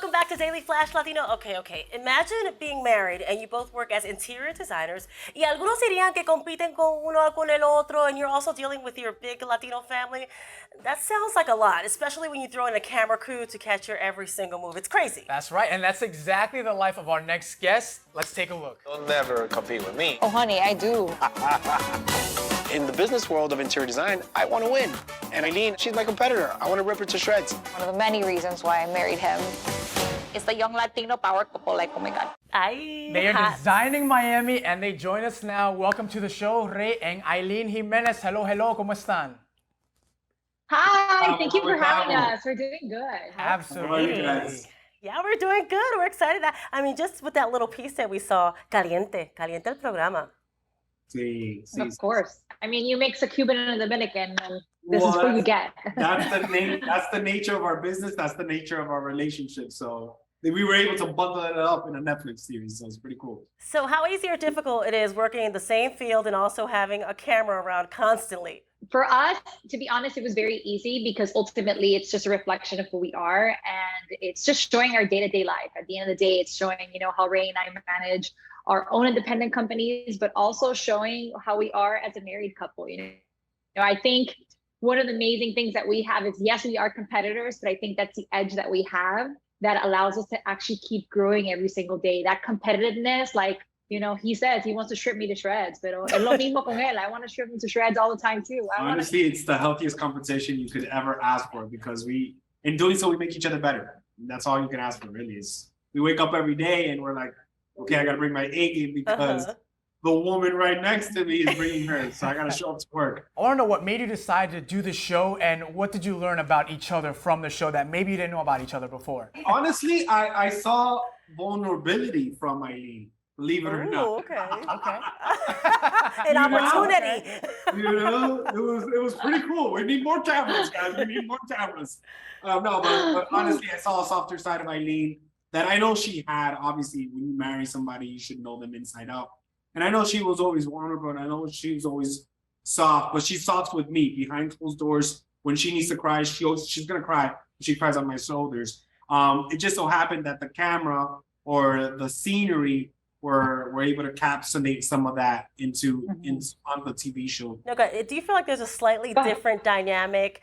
welcome back to Daily Flash Latino. Okay. Imagine being married and you both work as interior designers. Y algunos dirían que compiten con uno con el otro, and you're also dealing with your big Latino family. That sounds like a lot, especially when you throw in a camera crew to catch your every single move. It's crazy. That's right, and that's exactly the life of our next guest. Let's take a look. You'll never compete with me. Oh, honey, I do. In the business world of interior design, I want to win. And Eilyn, she's my competitor. I want to rip her to shreds. One of the many reasons why I married him. It's the young Latino power couple, like, oh my God. They are designing Miami, and they join us now. Welcome to the show, Rey and Eilyn Jimenez. Hello, ¿cómo están? Hi, thank you for having us. We're doing good. Absolutely. Yeah, we're doing good. We're excited. I mean, just with that little piece that we saw, caliente el programa. Sí. Of course. I mean, you mix a Cuban and a Dominican, and this is what you get. That's the nature of our business. That's the nature of our relationship. So we were able to bundle it up in a Netflix series. So it's pretty cool. So how easy or difficult it is working in the same field and also having a camera around constantly? For us, to be honest, it was very easy because ultimately it's just a reflection of who we are, and it's just showing our day-to-day life. At the end of the day, it's showing, how Rey and I manage our own independent companies, but also showing how we are as a married couple. I think one of the amazing things that we have is, yes, we are competitors, but I think that's the edge that we have that allows us to actually keep growing every single day. That competitiveness, like, he says he wants to strip me to shreds, pero es lo mismo con él. I want to strip him to shreds all the time too. Honestly, it's the healthiest competition you could ever ask for, because in doing so, we make each other better. And that's all you can ask for, really. Is we wake up every day and we're like, okay, I got to bring my A game because the woman right next to me is bringing hers. So I got to show up to work. I want to know what made you decide to do the show, and what did you learn about each other from the show that maybe you didn't know about each other before? Honestly, I saw vulnerability from Eilyn. Believe it or not. Okay. An opportunity. It was pretty cool. We need more cameras, guys. We need more cameras. But honestly, I saw a softer side of Eilyn that I know she had. Obviously, when you marry somebody, you should know them inside out. And I know she was always vulnerable, and I know she was always soft, but she's soft with me behind closed doors. When she needs to cry, she's gonna cry. She cries on my shoulders. It just so happened that the camera or the scenery were able to encapsulate some of that into on the TV show. Okay, do you feel like there's a slightly different dynamic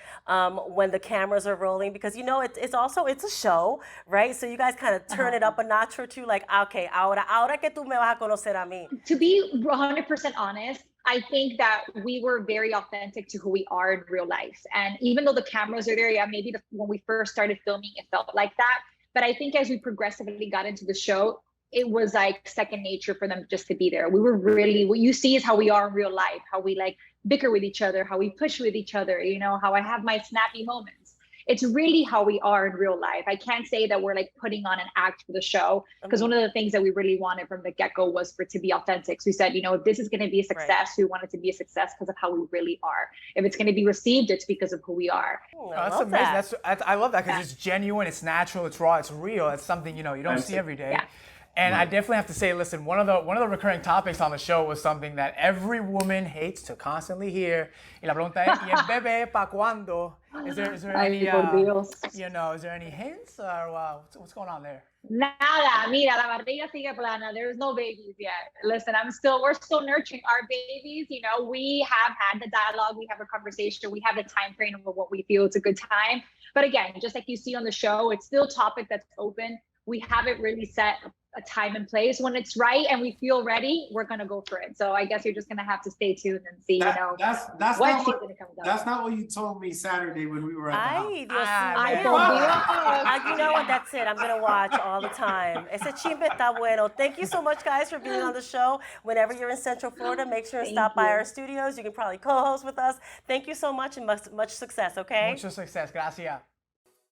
when the cameras are rolling? Because it's a show, right? So you guys kind of turn it up a notch or two, like, okay, ahora que tú me vas a conocer a mí. To be 100% honest, I think that we were very authentic to who we are in real life. And even though the cameras are there, yeah, maybe when we first started filming, it felt like that. But I think as we progressively got into the show, it was like second nature for them just to be there. We were really, what you see is how we are in real life, how we like bicker with each other, how we push with each other, how I have my snappy moments. It's really how we are in real life. I can't say that we're like putting on an act for the show, because one of the things that we really wanted from the get-go was for it to be authentic. So we said, if this is going to be a success, we want it to be a success because of how we really are. If it's going to be received, it's because of who we are. That's amazing. I love that, because it's genuine, it's natural, it's raw, it's real. It's something, you don't see every day. Yeah. And I definitely have to say, listen, one of the recurring topics on the show was something that every woman hates to constantly hear. Y la pregunta es, ¿y el bebé pa' cuándo? Is there any, is there any hints, or what's going on there? Nada, mira, la barriga sigue plana. There's no babies yet. Listen, we're still nurturing our babies. We have had the dialogue, we have a conversation, we have the time frame of what we feel it's a good time. But again, just like you see on the show, it's still a topic that's open. We haven't really set a time and place. When it's right and we feel ready, we're gonna go for it. So I guess you're just gonna have to stay tuned and see, that's what not season it comes out. That's not what you told me Saturday when we were at the house. You know what? That's it. I'm gonna watch all the time. Ese chisme está bueno. Thank you so much, guys, for being on the show. Whenever you're in Central Florida, make sure and stop by our studios. You can probably co-host with us. Thank you so much, and much success. Okay. Mucho success. Gracias.